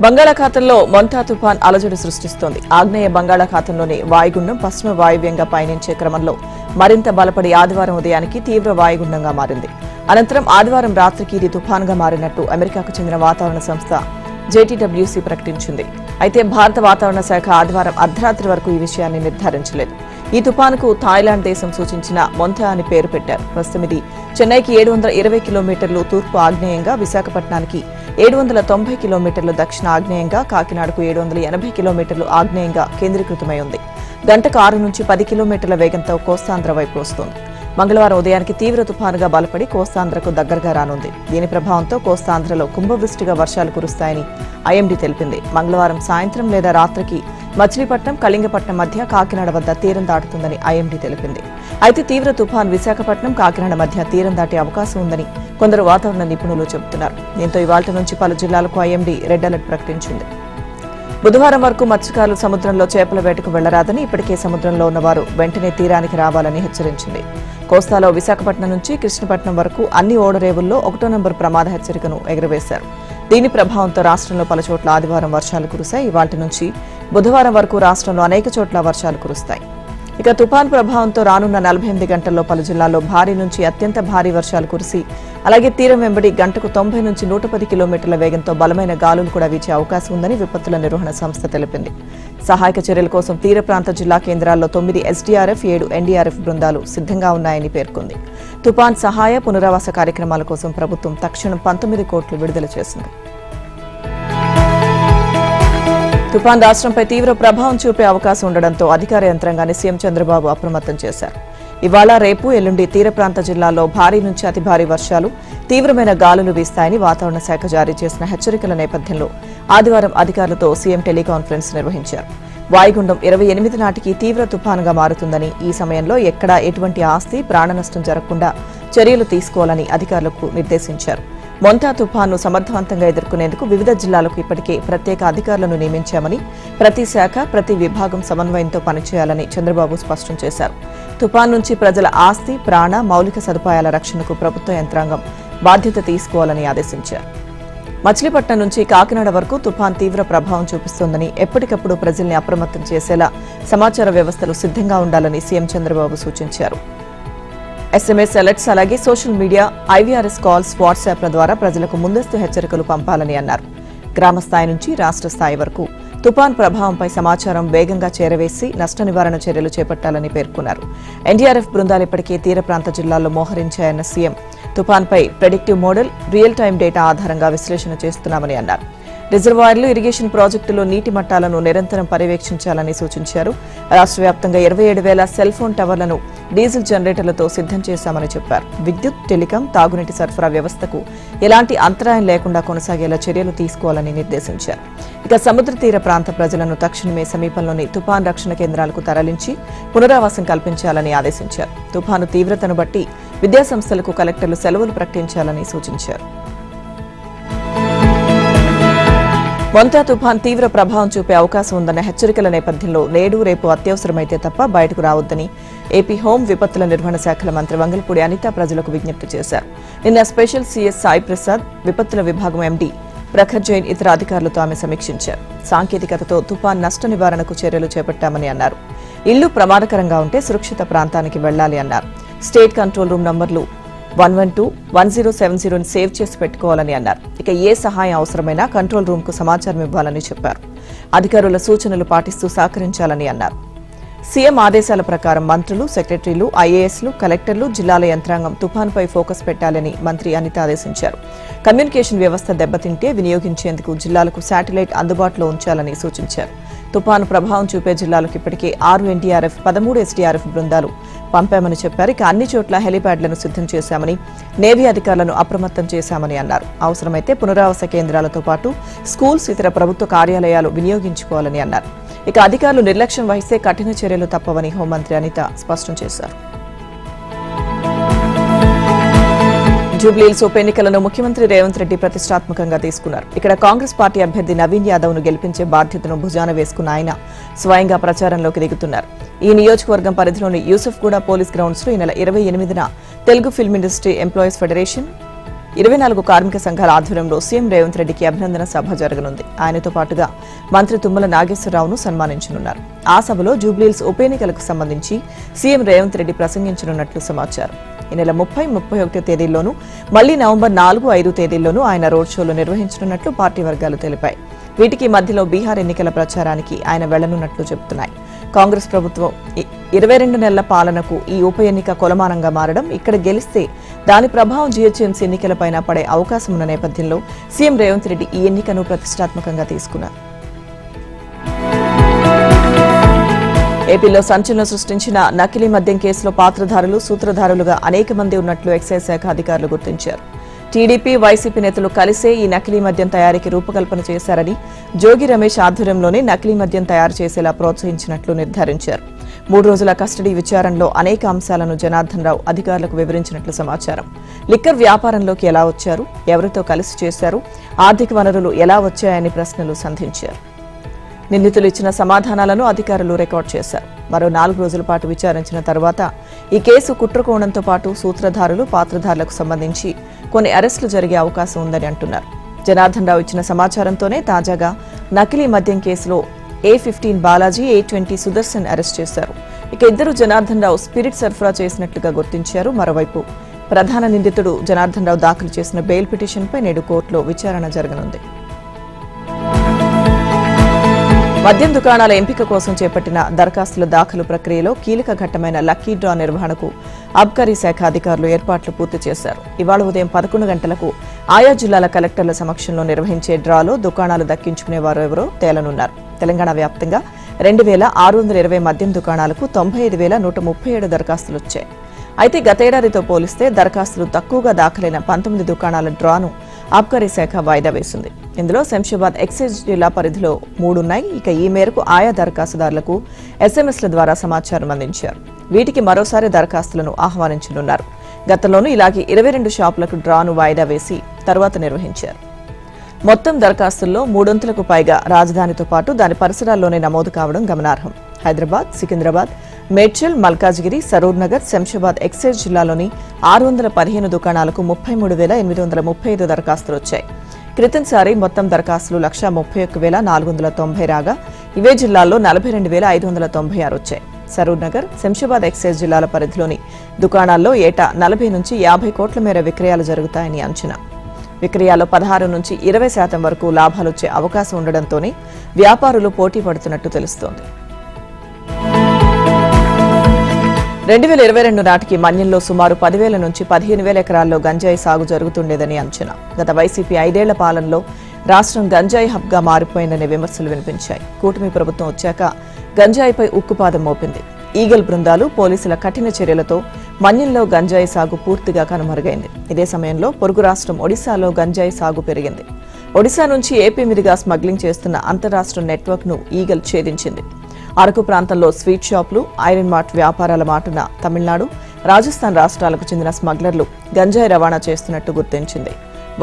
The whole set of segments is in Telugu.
బంగాళాఖాతంలో మొంతా తుఫాన్ అలజడి సృష్టిస్తోంది. ఆగ్నేయ బంగాళాఖాతంలోని వాయుగుండం పశ్చిమ వాయువ్యంగా పయనించే క్రమంలో మరింత బలపడి ఆదివారం ఉదయానికి తీవ్ర వాయుగుండంగా మారింది. అనంతరం ఆదివారం రాత్రికి ఇది తుఫాన్గా మారినట్టు అమెరికాకు చెందిన వాతావరణ సంస్థ JTWC ప్రకటించింది. అయితే భారత వాతావరణ శాఖ ఆదివారం అర్ధరాత్రి వరకు ఈ విషయాన్ని నిర్ధారించలేదు. ఈ తుపానుకు థాయిలాండ్ దేశం సూచించిన మొంతా అని పేరు పెట్టారు. ప్రస్తుతం ఇది చెన్నైకి 720 కిలోమీటర్లు తూర్పు ఆగ్నేయంగా, విశాఖపట్నానికి 790 కిలోమీటర్లు దక్షిణ ఆగ్నేయంగా, కాకినాడకు 780 కిలోమీటర్లు ఆగ్నేయంగా కేంద్రీకృతమై ఉంది. గంటకు 6 నుంచి 10 కిలోమీటర్ల వేగంతో కోస్తాంధ్ర వైపు వస్తోంది. మంగళవారం ఉదయానికి తీవ్ర తుఫానుగా బలపడి కోస్తాంధ్రకు దగ్గరగా రానుంది. దీని ప్రభావంతో కోస్తాంధ్రలో కుంభవృష్టిగా వర్షాలు కురుస్తాయని IMD తెలిపింది. మంగళవారం సాయంత్రం లేదా రాత్రికి మచిలీపట్నం, కళింగపట్నం మధ్య కాకినాడ వద్ద తీరం దాటుతుందని IMD తెలిపింది. అయితే తీవ్ర తుఫాన్ విశాఖపట్నం, కాకినాడ మధ్య తీరం దాటే అవకాశం ఉందని కొందరు వాతావరణ నిపుణులు చెబుతున్నారు. దీంతో ఇవాళ్టి నుంచి పలు జిల్లాలకు IMD రెడ్ అలర్ట్ ప్రకటించింది. బుధవారం వరకు మత్స్యకారులు సముద్రంలో చేపల వేటకు వెళ్లరాదని, ఇప్పటికే సముద్రంలో ఉన్నవారు వెంటనే తీరానికి రావాలని హెచ్చరించింది. కోస్తాలో విశాఖపట్నం నుంచి కృష్ణపట్నం వరకు అన్ని ఓడరేవుల్లో 1వ నంబర్ ప్రమాద హెచ్చరికను ఎగురవేశారు. దీని ప్రభావంతో రాష్ట్రంలో పలుచోట్ల ఆదివారం వర్షాలు కురిశాయి. ఇవాళ్టి నుంచి బుధవారం వరకు రాష్ట్రంలో అనేక చోట్ల వర్షాలు కురుస్తాయి. ఇక తుపాన్ ప్రభావంతో రానున్న 48 గంటల్లో పలు జిల్లాల్లో భారీ నుంచి అత్యంత భారీ వర్షాలు కురిసి, అలాగే తీరం వెంబడి గంటకు 90 నుంచి 110 కిలోమీటర్ల వేగంతో బలమైన గాలులు కూడా వీచే అవకాశం ఉందని విపత్తుల నిర్వహణ సంస్థ తెలిపింది. సహాయక చర్యల కోసం తీర ప్రాంత జిల్లా కేంద్రాల్లో 9 SDRF, 7 NDRF బృందాలు సిద్ధంగా ఉన్నాయని పేర్కొంది. తుపాన్ సహాయ పునరావాస కార్యక్రమాల కోసం ప్రభుత్వం తక్షణం 19 కోట్లు విడుదల చేసింది. తుపాన్ రాష్ట్రంపై తీవ్ర ప్రభావం చూపే అవకాశం ఉండడంతో అధికార యంత్రాంగాన్ని సీఎం చంద్రబాబు అప్రమత్తం చేశారు. ఇవాళ, రేపు, ఎల్లుండి తీర ప్రాంత జిల్లాల్లో భారీ నుంచి అతి భారీ వర్షాలు, తీవ్రమైన గాలులు వీస్తాయని వాతావరణ శాఖ జారీ చేసిన హెచ్చరికల నేపథ్యంలో ఆదివారం అధికారులతో సీఎం టెలికాన్ఫరెన్స్ నిర్వహించారు. వాయుగుండం 28 నాటికి తీవ్ర తుఫానుగా మారుతుందని, ఈ సమయంలో ఎక్కడా ఎటువంటి ఆస్తి, ప్రాణ నష్టం జరగకుండా చర్యలు తీసుకోవాలని అధికారులకు నిర్దేశించారు. మొంతా తుఫాన్ను సమర్థవంతంగా ఎదుర్కొనేందుకు వివిధ జిల్లాలకు ఇప్పటికే ప్రత్యేక అధికారులను నియమించామని, ప్రతి శాఖ, ప్రతి విభాగం సమన్వయంతో పనిచేయాలని చంద్రబాబు స్పష్టం చేశారు. తుఫాన్ నుంచి ప్రజల ఆస్తి, ప్రాణ, మౌలిక సదుపాయాల రక్షణకు ప్రభుత్వ యంత్రాంగం బాధ్యత తీసుకోవాలని ఆదేశించారు. మచిలీపట్నం నుంచి కాకినాడ వరకు తుఫాన్ తీవ్ర ప్రభావం చూపిస్తోందని, ఎప్పటికప్పుడు ప్రజల్ని అప్రమత్తం చేసేలా సమాచార వ్యవస్థలు సిద్ధంగా ఉండాలని సీఎం చంద్రబాబు సూచించారు. SMS అలర్ట్స్, అలాగే సోషల్ మీడియా, IVRS కాల్స్, వాట్సాప్ల ద్వారా ప్రజలకు ముందస్తు హెచ్చరికలు పంపాలని అన్నారు. గ్రామ స్థాయి నుంచి రాష్ట్ర స్థాయి వరకు తుపాన్ ప్రభావంపై సమాచారం వేగంగా చేరవేసి నష్ట నివారణ చర్యలు చేపట్టాలని పేర్కొన్నారు. NDRF బృందాలు ఇప్పటికే తీర ప్రాంత జిల్లాల్లో మోహరించాయన్న సీఎం, తుపాన్పై predictive model, real time data ఆధారంగా విశ్లేషణ చేస్తున్నామని అన్నారు. రిజర్వాయర్లు, ఇరిగేషన్ ప్రాజెక్టులో నీటి మట్టాలను నిరంతరం పర్యవేక్షించాలని సూచించారు. రాష్ట్ర వ్యాప్తంగా 27,000 సెల్ ఫోన్ టవర్లను డీజిల్ జనరేటర్లతో సిద్ధం చేశామని చెప్పారు. విద్యుత్, టెలికాం, తాగునీటి సరఫరా వ్యవస్థకు ఎలాంటి అంతరాయం లేకుండా కొనసాగేలా చర్యలు తీసుకోవాలని నిర్దేశించారు. ఇక సముద్ర తీర ప్రాంత ప్రజలను తక్షణమే సమీపంలోని తుపాన్ రక్షణ కేంద్రాలకు తరలించి పునరావాసం కల్పించాలని ఆదేశించారు. తుపాను తీవ్రతను బట్టి విద్యాసంస్థలకు కలెక్టర్లు సెలవులు ప్రకటించాలని సూచించారు. మొంతా తుఫాన్ తీవ్ర ప్రభావం చూపే అవకాశం ఉందన్న హెచ్చరికల నేపథ్యంలో నేడు, రేపు అత్యవసరమైతే తప్ప బయటకు రావద్దని ఏపీ హోం, విపత్తుల నిర్వహణ శాఖల మంత్రి వంగలపూడి అనిత ప్రజలకు విజ్ఞప్తి చేశారు. నిన్న స్పెషల్ CS సాయి ప్రసాద్, విపత్తుల విభాగం MD ప్రఖర్ జైన్ ఇతర అధికారులతో ఆమె సమీక్షించారు. సాంకేతికతతో తుఫాన్ నష్ట నివారణకు చర్యలు చేపట్టామని అన్నారు. ఇళ్లు ప్రమాదకరంగా ఉంటే సురక్షిత ప్రాంతానికి వెళ్లాలి అన్నారు. స్టేట్ కంట్రోల్ రూమ్ నంబర్లు 112, 1070ని సేవ్ చేసి పెట్టుకోవాలని అన్నారు. ఇక ఏ సహాయం అవసరమైనా కంట్రోల్ రూమ్ కు సమాచారం ఇవ్వాలని చెప్పారు. అధికారుల సూచనలు పాటిస్తూ సహకరించాలని అన్నారు. సీఎం ఆదేశాల ప్రకారం మంత్రులు, సెక్రటరీలు, IASలు, కలెక్టర్లు, జిల్లాల యంత్రాంగం తుఫాన్పై ఫోకస్ పెట్టాలని మంత్రి అనిత ఆదేశించారు. కమ్యూనికేషన్ వ్యవస్థ దెబ్బతింటే వినియోగించేందుకు జిల్లాలకు శాటిలైట్ అందుబాటులో ఉంచాలని సూచించారు. తుపాను ప్రభావం చూపే జిల్లాలకు ఇప్పటికే 6 NDRF, 13 SDRF బృందాలు పంపామని చెప్పారు. ఇక అన్ని చోట్ల హెలిప్యాడ్లను సిద్ధం చేశామని, నేవీ అధికారులను అప్రమత్తం చేశామని అన్నారు. అవసరమైతే పునరావాస కేంద్రాలతో పాటు స్కూల్స్, ఇతర ప్రభుత్వ కార్యాలయాలు వినియోగించుకోవాలని అన్నారు. ఇక అధికారులు నిర్లక్ష్యం వహిస్తే కఠిన చర్యలు తప్పవని హోంమంత్రి అనిత స్పష్టం చేశారు. జూబ్లీహిల్స్ ఉప ఎన్నికలను ముఖ్యమంత్రి రేవంత్ రెడ్డి ప్రతిష్టాత్మకంగా తీసుకున్నారు. ఇక్కడ కాంగ్రెస్ పార్టీ అభ్యర్థి నవీన్ యాదవ్ ను గెలిపించే బాధ్యతను భుజాన వేసుకున్న ఆయన స్వయంగా ప్రచారంలోకి దిగుతున్నారు. ఈ నియోజకవర్గం పరిధిలోని యూసుఫ్గూడ పోలీస్ గ్రౌండ్స్ లో ఈ నెల 28న Telugu film industry employees federation, 24 కార్మిక సంఘాల ఆధ్వర్యంలో సీఎం రేవంత్ రెడ్డికి అభినందన సభ జరగనుంది. ఆయనతో పాటుగా మంత్రి తుమ్మల నాగేశ్వరరావును సన్మానించనున్నారు. ఆ సభలో జూబ్లీహిల్స్ ఉప ఎన్నికలకు సంబంధించి సీఎం రేవంత్ రెడ్డి ప్రసంగించనున్నట్లు సమాచారం. ఈ నెల 30, 31 తేదీల్లోనూ మళ్లీ నవంబర్ 4, 5 తేదీల్లోనూ ఆయన రోడ్ షోలు నిర్వహించనున్నట్లు పార్టీ వర్గాలు తెలిపాయి. వీటికి మధ్యలో బీహార్ ఎన్నికల ప్రచారానికి ఆయన వెళ్లనున్నట్లు చెబుతున్నాయి. కాంగ్రెస్ ప్రభుత్వం 22 నెలల పాలనకు ఈ ఉప ఎన్నిక కొలమానంగా మారడం, ఇక్కడ గెలిస్తే దాని ప్రభావం జీహెచ్ఎంసీ ఎన్నికలపైన పడే అవకాశం ఉన్న నేపథ్యంలో సీఎం రేవంత్ రెడ్డి ఈ ఎన్నికను ప్రతిష్టాత్మకంగా తీసుకున్నారు. ఏపీలో సంచలనం సృష్టించిన నకిలీ మద్యం కేసులో పాత్రధారులు, సూత్రధారులుగా అనేక మంది ఉన్నట్లు ఎక్సైజ్ శాఖ అధికారులు గుర్తించారు. టీడీపీ, వైసీపీ నేతలు కలిసే ఈ నకిలీ మద్యం తయారీకి రూపకల్పన చేశారని, జోగి రమేష్ ఆధ్వర్యంలోనే నకిలీ మద్యం తయారు చేసేలా ప్రోత్సహించినట్లు నిర్ధారించారు. 3 రోజుల కస్టడీ విచారణలో అనేక అంశాలను జనార్దన్ రావు అధికారులకు వివరించినట్లు సమాచారం. లిక్కర్ వ్యాపారంలోకి ఎలా వచ్చారు, ఎవరితో కలిసి చేశారు, ఆర్థిక వనరులు ఎలా వచ్చాయని ప్రశ్నలు సంధించారు. నిందితులు ఇచ్చిన సమాధానాలను అధికారులు రికార్డు చేశారు. మరో 4 రోజుల పాటు విచారించిన తర్వాత ఈ కేసు కుట్రకోణంతో పాటు సూత్రధారులు, పాత్రధారులకు సంబంధించి కొన్ని అరెస్టులు జరిగే అవకాశం ఉందని అంటున్నారు. జనార్దన్ రావు ఇచ్చిన సమాచారంతోనే తాజాగా నకిలీ మద్యం కేసులో A15 Balaji, A20 Sudarshan arrest చేశారు. ఇక ఇద్దరు జనార్దన్ రావు స్పిరిట్ సరఫరా చేసినట్లుగా గుర్తించారు. మరోవైపు ప్రధాన నిందితుడు జనార్దన్ రావు దాఖలు చేసిన బెయిల్ పిటిషన్పై నేడు కోర్టులో విచారణ జరగనుంది. మద్యం దుకాణాల ఎంపిక కోసం చేపట్టిన దరఖాస్తుల దాఖలు ప్రక్రియలో కీలక ఘట్టమైన లక్కీ డ్రా నిర్వహణకు అబ్కారీ శాఖ అధికారులు ఏర్పాట్లు పూర్తి చేశారు. ఇవాళ ఉదయం 11 గంటలకు ఆయా జిల్లాల కలెక్టర్ల సమక్షంలో నిర్వహించే డ్రాలో దుకాణాలు దక్కించుకునేవారు ఎవరో తేలనున్నారు. తెలంగాణ వ్యాప్తంగా 2620 మద్యం దుకాణాలకు 95,137 దరఖాస్తులు వచ్చాయి. అయితే గతేడాదితో పోలిస్తే దరఖాస్తులు తక్కువగా దాఖలైన 19 దుకాణాల డ్రాను ఆబ్కారీ శాఖ వాయిదా వేసింది. ఇందులో శంషాబాద్ ఎక్సైజ్ జిల్లా పరిధిలో 3 ఉన్నాయి. ఇక ఈ మేరకు ఆయా దరఖాస్తుదారులకు ఎస్ఎంఎస్ల ద్వారా సమాచారం అందించారు. వీటికి మరోసారి దరఖాస్తులను ఆహ్వానించనున్నారు. గతంలోనూ ఇలాగే 22 షాపులకు డ్రాను వాయిదా వేసి తర్వాత నిర్వహించారు. మొత్తం దరఖాస్తుల్లో 300కు పైగా రాజధానితో పాటు దాని పరిసరాల్లోనే నమోదు కావడం గమనార్హం. హైదరాబాద్, సికింద్రాబాద్, మేడ్చల్, మల్కాజ్గిరి, సరూర్ నగర్, శంషాబాద్ ఎక్సైజ్ జిల్లాలోని 615 దుకాణాలకు 33,835 దరఖాస్తులు వచ్చాయి. క్రితంసారి మొత్తం దరఖాస్తులు 131,490 రాగా ఇవే జిల్లాల్లో 42,596 వచ్చాయి. సరూర్ నగర్, శంషాబాద్ ఎక్సైజ్ జిల్లాల పరిధిలోని దుకాణాల్లో ఏటా 40 నుంచి 50 కోట్ల మేర విక్రయాలు జరుగుతాయని అంచనా. విక్రయాల్లో 16 నుంచి 20% వరకు లాభాలొచ్చే అవకాశం ఉండడంతోనే వ్యాపారులు పోటీ పడుతున్నట్టు తెలుస్తోంది. 2022 నాటికి మన్యంలో సుమారు 10,000 నుంచి 15,000 ఎకరాల్లో గంజాయి సాగు జరుగుతుండేదని అంచనా. గత వైసీపీ 5 ఏళ్ల పాలనలో రాష్ట్రం గంజాయి హబ్గా మారిపోయిందనే విమర్శలు వినిపించాయి. కూటమి ప్రభుత్వం వచ్చాక గంజాయిపై ఉక్కుపాదం మోపింది. ఈగల్ బృందాలు, పోలీసుల కఠిన చర్యలతో మన్యంలో గంజాయి సాగు పూర్తిగా కనుమరుగైంది. ఇదే సమయంలో పొరుగు రాష్ట్రం ఒడిశాలో గంజాయి సాగు పెరిగింది. ఒడిశా నుంచి ఏపీ మీదుగా స్మగ్లింగ్ చేస్తున్న అంతర్రాష్ట్ర నెట్వర్క్ ను ఈగల్ ఛేదించింది. అరకు ప్రాంతంలో స్వీట్ షాపులు, ఐరన్ మార్ట్ వ్యాపారాల మాటున తమిళనాడు, రాజస్థాన్ రాష్ట్రాలకు చెందిన స్మగ్లర్లు గంజాయి రవాణా చేస్తున్నట్టు గుర్తించింది.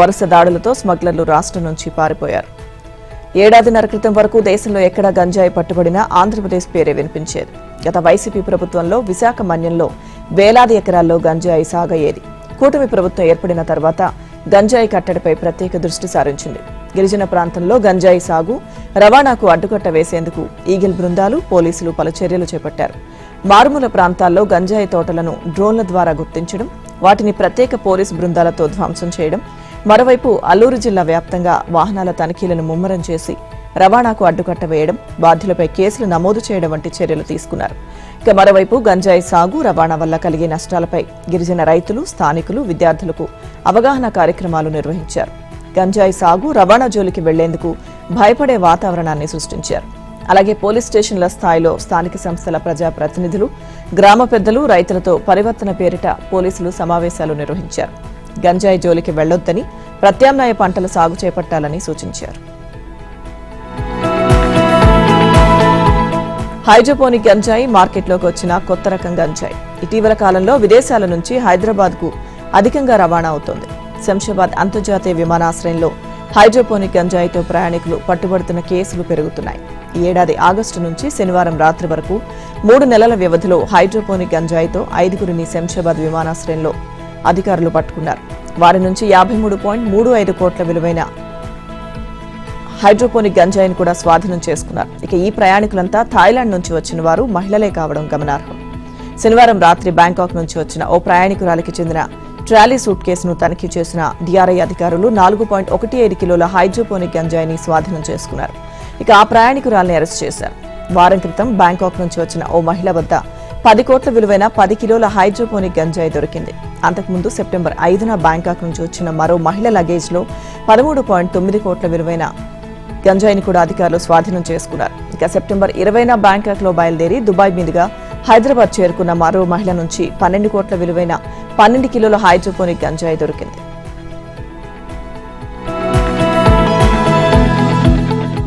వరుస దాడులతో స్మగ్లర్లు రాష్ట్రం నుంచి పారిపోయారు. ఏడాదిన్నర క్రితం వరకు దేశంలో ఎక్కడా గంజాయి పట్టుబడినా ఆంధ్రప్రదేశ్ పేరే వినిపించేది. గత వైసీపీ ప్రభుత్వంలో విశాఖ మన్యంలో వేలాది ఎకరాల్లో గంజాయి సాగయ్యేది. కూటమి ప్రభుత్వం ఏర్పడిన తర్వాత గంజాయి కట్టడిపై ప్రత్యేక దృష్టి సారించింది. గిరిజన ప్రాంతంలో గంజాయి సాగు, రవాణాకు అడ్డుకట్ట వేసేందుకు ఈగిల్ బృందాలు, పోలీసులు పలు చర్యలు చేపట్టారు. మారుమూల ప్రాంతాల్లో గంజాయి తోటలను డ్రోన్ల ద్వారా గుర్తించడం, వాటిని ప్రత్యేక పోలీసు బృందాలతో ధ్వంసం చేయడం, మరోవైపు అల్లూరు జిల్లా వ్యాప్తంగా వాహనాల తనిఖీలను ముమ్మరం చేసి రవాణాకు అడ్డుకట్ట వేయడం, బాధ్యులపై కేసులు నమోదు చేయడం వంటి చర్యలు తీసుకున్నారు. ఇక మరోవైపు గంజాయి సాగు, రవాణా వల్ల కలిగే నష్టాలపై గిరిజన రైతులు, స్థానికులు, విద్యార్థులకు అవగాహన కార్యక్రమాలు నిర్వహించారు. గంజాయి సాగు, రవాణా జోలికి వెళ్లేందుకు భయపడే వాతావరణాన్ని సృష్టించారు. అలాగే పోలీస్ స్టేషన్ల స్థాయిలో స్థానిక సంస్థల ప్రజాప్రతినిధులు, గ్రామ పెద్దలు, రైతులతో పరివర్తన పేరిట పోలీసులు సమావేశాలు నిర్వహించారు. గంజాయి జోలికి వెళ్లొద్దని, ప్రత్యామ్నాయ పంటల సాగు చేపట్టాలని సూచించారు. హైడ్రోపోనిక్ గంజాయి మార్కెట్లోకి వచ్చిన కొత్త రకం గంజాయి ఇటీవల కాలంలో విదేశాల నుంచి హైదరాబాద్కు అధికంగా రవాణా అవుతోంది. శంషాబాద్ అంతర్జాతీయ విమానాశ్రయంలో హైడ్రోపోనిక్ గంజాయితో ప్రయాణికులు పట్టుబడుతున్న కేసులు పెరుగుతున్నాయి. ఈ ఏడాది ఆగస్టు నుంచి శనివారం రాత్రి వరకు 3 నెలల వ్యవధిలో హైడ్రోపోనిక్ గంజాయితో 5గురిని శంషాబాద్ విమానాశ్రయంలో అధికారులు పట్టుకున్నారు. వారి నుంచి 53.35 కోట్ల విలువైన హైడ్రోపోనిక్ గంజాయిని కూడా స్వాధీనం చేసుకున్నారు. ఇక ఈ ప్రయాణికులంతా థాయిలాండ్ నుంచి వచ్చిన వారు మహిళలే కావడం గమనార్హం. శనివారం రాత్రి బ్యాంకాక్ నుంచి వచ్చిన ఓ ప్రయాణికురాలికి చెందిన ట్రాలీ సూట్ కేసును తనిఖీ చేసిన DRI అధికారులు 4.15 కిలోల హైడ్రోపోనిక్ గంజాయిని స్వాధీనం చేసుకున్నారు. ఇక ఆ ప్రయాణికురాలిని అరెస్ట్ చేశారు. వారం క్రితం బ్యాంకాక్ నుంచి వచ్చిన ఓ మహిళ వద్ద 10 కోట్ల విలువైన 10 కిలోల హైడ్రోపోనిక్ గంజాయి దొరికింది. అంతకుముందు సెప్టెంబర్ 5న బ్యాంకాక్ నుంచి వచ్చిన మరో మహిళ లగేజ్లో 13.9 కోట్ల విలువైన గంజాయిని కూడా అధికారులు స్వాధీనం చేసుకున్నారు. ఇక సెప్టెంబర్ 20న బ్యాంకాక్ లో బయలుదేరి దుబాయ్ మీదుగా హైదరాబాద్ చేరుకున్న మరో మహిళ నుంచి 12 కోట్ల విలువైన 12 కిలోల హైడ్రోపోనిక్ గంజాయి దొరికింది.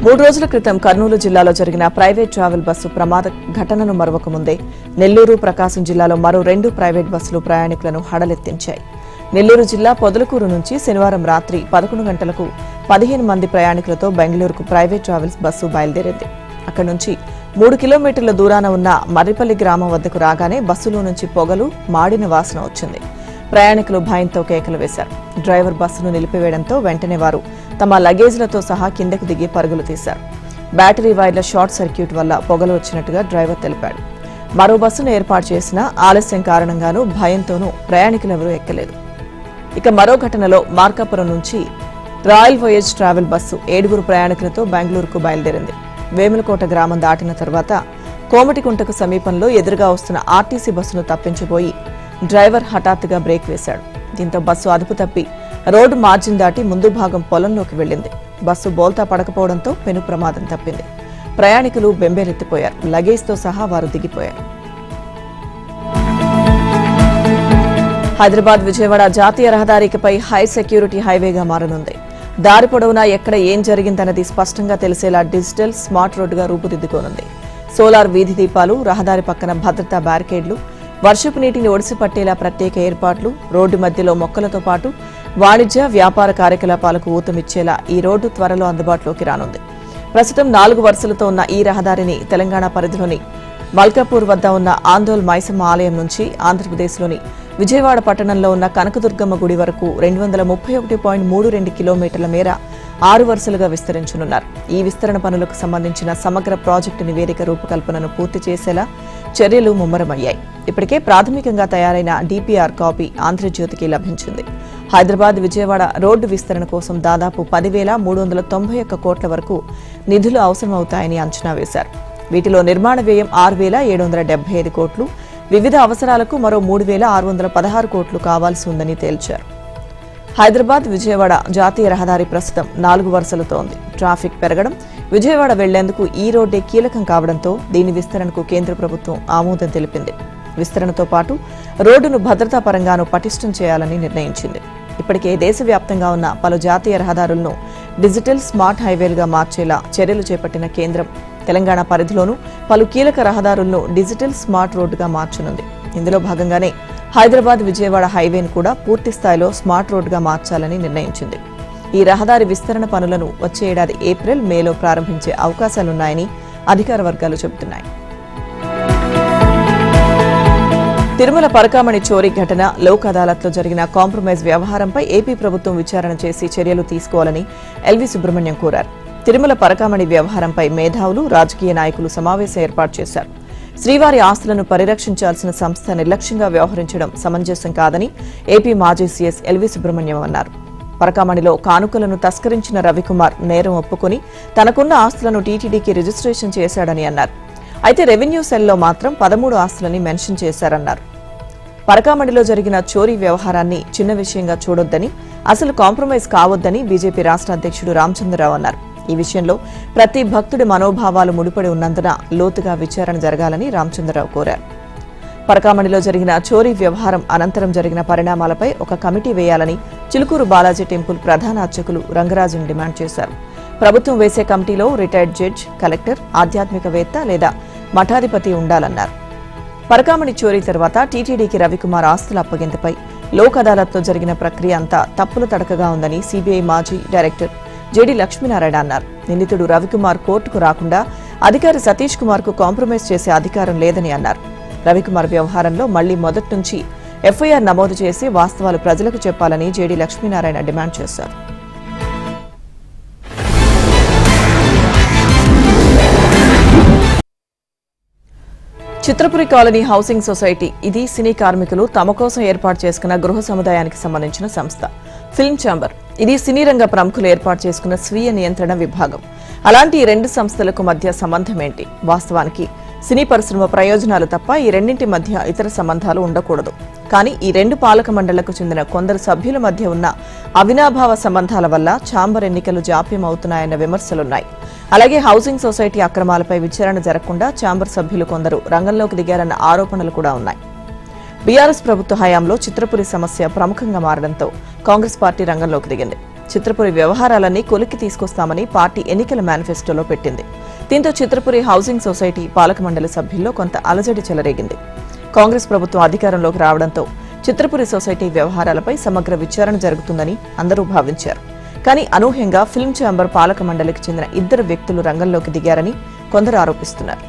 3 రోజుల క్రితం కర్నూలు జిల్లాలో జరిగిన ప్రైవేట్ ట్రావెల్ బస్సు ప్రమాద ఘటనను మరవక ముందే నెల్లూరు, ప్రకాశం జిల్లాలో మరో 2 ప్రైవేట్ బస్సులు ప్రయాణికులను హడలెత్తించాయి. నెల్లూరు జిల్లా పొదలకూరు నుంచి శనివారం రాత్రి 11 గంటలకు 15 మంది ప్రయాణికులతో బెంగళూరుకు ప్రైవేట్ ట్రావెల్స్ బస్సు బయలుదేరింది. అక్కడి నుంచి 3 కిలోమీటర్ల దూరాన ఉన్న మర్రిపల్లి గ్రామం వద్దకు రాగానే బస్సులో నుంచి పొగలు, మాడిన వాసన వచ్చింది. ప్రయాణికులు భయంతో కేకలు వేశారు. డ్రైవర్ బస్సును నిలిపివేయడంతో వెంటనే వారు తమ లగేజ్లతో సహా కిందకు దిగి పరుగులు తీశారు. బ్యాటరీ వైర్ల షార్ట్ సర్క్యూట్ వల్ల పొగలు వచ్చినట్టుగా డ్రైవర్ తెలిపాడు. మరో బస్సును ఏర్పాటు చేసినా ఆలస్యం కారణంగానూ భయంతోనూ ప్రయాణికులెవరూ ఎక్కలేదు. ఇక మరో ఘటనలో మార్కాపురం నుంచి రాయల్ వోయేజ్ ట్రావెల్ బస్సు 7 ప్రయాణికులతో బెంగళూరుకు బయలుదేరింది. వేములకోట గ్రామం దాటిన తర్వాత కోమటికుంటకు సమీపంలో ఎదురుగా వస్తున్న ఆర్టీసీ బస్సును తప్పించబోయి డ్రైవర్ హఠాత్తుగా బ్రేక్ వేశాడు. దీంతో బస్సు అదుపు తప్పి రోడ్డు మార్జిన్ దాటి ముందు భాగం పొలంలోకి వెళ్లింది. బస్సు బోల్తా పడకపోవడంతో పెను ప్రమాదం తప్పింది. ప్రయాణికులు బెంబేలెత్తిపోయారు. లగేజ్తో సహా వారు దిగిపోయారు. హైదరాబాద్ విజయవాడ జాతీయ రహదారిపై హై సెక్యూరిటీ హైవేగా మారనుంది. దారి పొడవునా ఎక్కడ ఏం జరిగిందన్నది స్పష్టంగా తెలిసేలా డిజిటల్ స్మార్ట్ రోడ్డుగా రూపుదిద్దుకోనుంది. సోలార్ వీధి దీపాలు, రహదారి పక్కన భద్రతా బ్యారికేడ్లు, వర్షపు నీటిని ఒడిసి పట్టేలా ప్రత్యేక ఏర్పాట్లు, రోడ్డు మధ్యలో మొక్కలతో పాటు వాణిజ్య, వ్యాపార కార్యకలాపాలకు ఊతమిచ్చేలా ఈ రోడ్డు త్వరలో అందుబాటులోకి రానుంది. ప్రస్తుతం 4 వరుసలతో ఉన్న ఈ రహదారిని తెలంగాణ పరిధిలోని మల్కాపూర్ వద్ద ఉన్న ఆందోల్ మైసమ్మ ఆలయం నుంచి ఆంధ్రప్రదేశ్లోని విజయవాడ పట్టణంలో ఉన్న కనకదుర్గమ్మ గుడి వరకు 231.32 కిలోమీటర్ల మేర 6 వరుసలుగా విస్తరించనున్నారు. ఈ విస్తరణ పనులకు సంబంధించిన సమగ్ర ప్రాజెక్టు నివేదిక రూపకల్పనను పూర్తి చేసేలా చర్యలు ముమ్మరమయ్యాయి. ఇప్పటికే ప్రాథమికంగా తయారైన DPR కాపీ ఆంధ్రజ్యోతికి లభించింది. హైదరాబాద్ విజయవాడ రోడ్డు విస్తరణ కోసం దాదాపు 10,391 కోట్ల వరకు నిధులు అవసరమవుతాయని అంచనా వేశారు. వీటిలో నిర్మాణ వ్యయం 6,775 కోట్లు, వివిధ అవసరాలకు మరో 3,616 కోట్లు కావాల్సి ఉందని తేల్చారు. హైదరాబాద్ విజయవాడ జాతీయ రహదారి ప్రస్తుతం 4 వరుసలతో ఉంది. ట్రాఫిక్ పెరగడం, విజయవాడ వెళ్లేందుకు ఈ రోడ్డే కీలకం కావడంతో దీని విస్తరణకు కేంద్ర ప్రభుత్వం ఆమోదం తెలిపింది. విస్తరణతో పాటు రోడ్డును భద్రతా పరంగానూ పటిష్టం చేయాలని నిర్ణయించింది. ఇప్పటికే దేశవ్యాప్తంగా ఉన్న పలు జాతీయ రహదారులను డిజిటల్ స్మార్ట్ హైవేలుగా మార్చేలా చర్యలు చేపట్టిన కేంద్రం తెలంగాణ పరిధిలోనూ పలు కీలక రహదారులను డిజిటల్ స్మార్ట్ రోడ్డుగా మార్చనుంది. ఇందులో భాగంగానే హైదరాబాద్ విజయవాడ హైవేను కూడా పూర్తి స్థాయిలో స్మార్ట్ రోడ్డుగా మార్చాలని నిర్ణయించింది. ఈ రహదారి విస్తరణ పనులను వచ్చే ఏడాది ఏప్రిల్, మేలో ప్రారంభించే అవకాశాలున్నాయని అధికార వర్గాలు చెబుతున్నాయి. తిరుమల పరకామణి చోరీ ఘటన, లోక్ అదాలత్లో జరిగిన కాంప్రమైజ్ వ్యవహారంపై ఏపీ ప్రభుత్వం విచారణ చేసి చర్యలు తీసుకోవాలని ఎల్వి సుబ్రహ్మణ్యం కోరారు. తిరుమల పరకామణి వ్యవహారంపై మేధావులు, రాజకీయ నాయకులు సమావేశం ఏర్పాటు చేశారు. శ్రీవారి ఆస్తులను పరిరక్షించాల్సిన సంస్థ నిర్లక్ష్యంగా వ్యవహరించడం సమంజసం కాదని ఏపీ మాజీ సీఎస్ ఎల్వి సుబ్రహ్మణ్యం అన్నారు. పరకామణిలో కానుకలను తస్కరించిన రవికుమార్ నేరం ఒప్పుకొని తనకున్న ఆస్తులను టీటీడీకి రిజిస్ట్రేషన్ చేశాడని అన్నారు. అయితే రెవెన్యూ సెల్లో మాత్రం 13 ఆస్తులని మెన్షన్ చేశారన్నారు. పరకామణిలో జరిగిన చోరీ వ్యవహారాన్ని చిన్న విషయంగా చూడొద్దని, అసలు కాంప్రమైజ్ కావొద్దని బీజేపీ రాష్ట్ర అధ్యక్షుడు రామచంద్రరావు అన్నారు. ఈ విషయంలో ప్రతి భక్తుడి మనోభావాలు ముడిపడి ఉన్నందున లోతుగా విచారణ జరగాలని రామచంద్రరావు కోరారు. పరకామణిలో జరిగిన చోరీ వ్యవహారం అనంతరం జరిగిన పరిణామాలపై ఒక కమిటీ వేయాలని చిలుకూరు బాలాజీ టెంపుల్ ప్రధాన అర్చకులు రంగరాజన్ డిమాండ్ చేశారు. ప్రభుత్వం వేసే కమిటీలో రిటైర్డ్ జడ్జ్, కలెక్టర్, ఆధ్యాత్మికవేత్త లేదా మఠాధిపతి ఉండాలన్నారు. పరకామణి చోరీ తర్వాత టీటీడీకి రవికుమార్ ఆస్తుల అప్పగింతపై లోక్ అదాలత్లో జరిగిన ప్రక్రియ అంతా తప్పుల తడకగా ఉందని సీబీఐ మాజీ డైరెక్టర్ జేడీ లక్ష్మీనారాయణ అన్నారు. నిందితుడు రవికుమార్ కోర్టుకు రాకుండా అధికారి సతీష్ కుమార్ కు కాంప్రమైజ్ చేసే అధికారం లేదని అన్నారు. రవికుమార్ వ్యవహారంలో మళ్లీ మొదటి నుంచి ఎఫ్ఐఆర్ నమోదు చేసి వాస్తవాలు ప్రజలకు చెప్పాలని జేడీ లక్ష్మీనారాయణ డిమాండ్ చేశారు. చిత్రపురి కాలనీ హౌసింగ్ సొసైటీ ఇది సినీ కార్మికులు తమ కోసం ఏర్పాటు చేసుకున్న గృహ సముదాయానికి సంబంధించిన సంస్థ. ఫిల్మ్ ఛాంబర్ ఇది సినీ రంగ ప్రముఖులు ఏర్పాటు చేసుకున్న స్వీయ నియంత్రణ విభాగం. అలాంటి ఈ రెండు సంస్థలకు మధ్య సంబంధం ఏంటి? వాస్తవానికి సినీ పరిశ్రమ ప్రయోజనాలు తప్ప ఈ రెండింటి మధ్య ఇతర సంబంధాలు ఉండకూడదు. కానీ ఈ రెండు పాలక మండళ్లకు చెందిన కొందరు సభ్యుల మధ్య ఉన్న అవినాభావ సంబంధాల వల్ల ఛాంబర్ ఎన్నికలు జాప్యం అవుతున్నాయన్న విమర్శలున్నాయి. అలాగే హౌసింగ్ సొసైటీ అక్రమాలపై విచారణ జరగకుండా ఛాంబర్ సభ్యులు కొందరు రంగంలోకి దిగారన్న ఆరోపణలు కూడా ఉన్నాయి. బీఆర్ఎస్ ప్రభుత్వ హయాంలో చిత్రపురి సమస్య ప్రముఖంగా మారడంతో కాంగ్రెస్ పార్టీ రంగంలోకి దిగింది. చిత్రపురి వ్యవహారాలన్నీ కొలిక్కి తీసుకొస్తామని పార్టీ ఎన్నికల మేనిఫెస్టోలో పెట్టింది. దీంతో చిత్రపురి హౌసింగ్ సొసైటీ పాలక మండలి సభ్యుల్లో కొంత అలజడి చెలరేగింది. కాంగ్రెస్ ప్రభుత్వం అధికారంలోకి రావడంతో చిత్రపురి సొసైటీ వ్యవహారాలపై సమగ్ర విచారణ జరుగుతుందని అందరూ భావించారు. కానీ అనూహ్యంగా ఫిల్మ్ ఛాంబర్ పాలక మండలికి చెందిన ఇద్దరు వ్యక్తులు రంగంలోకి దిగారని కొందరు ఆరోపిస్తున్నారు.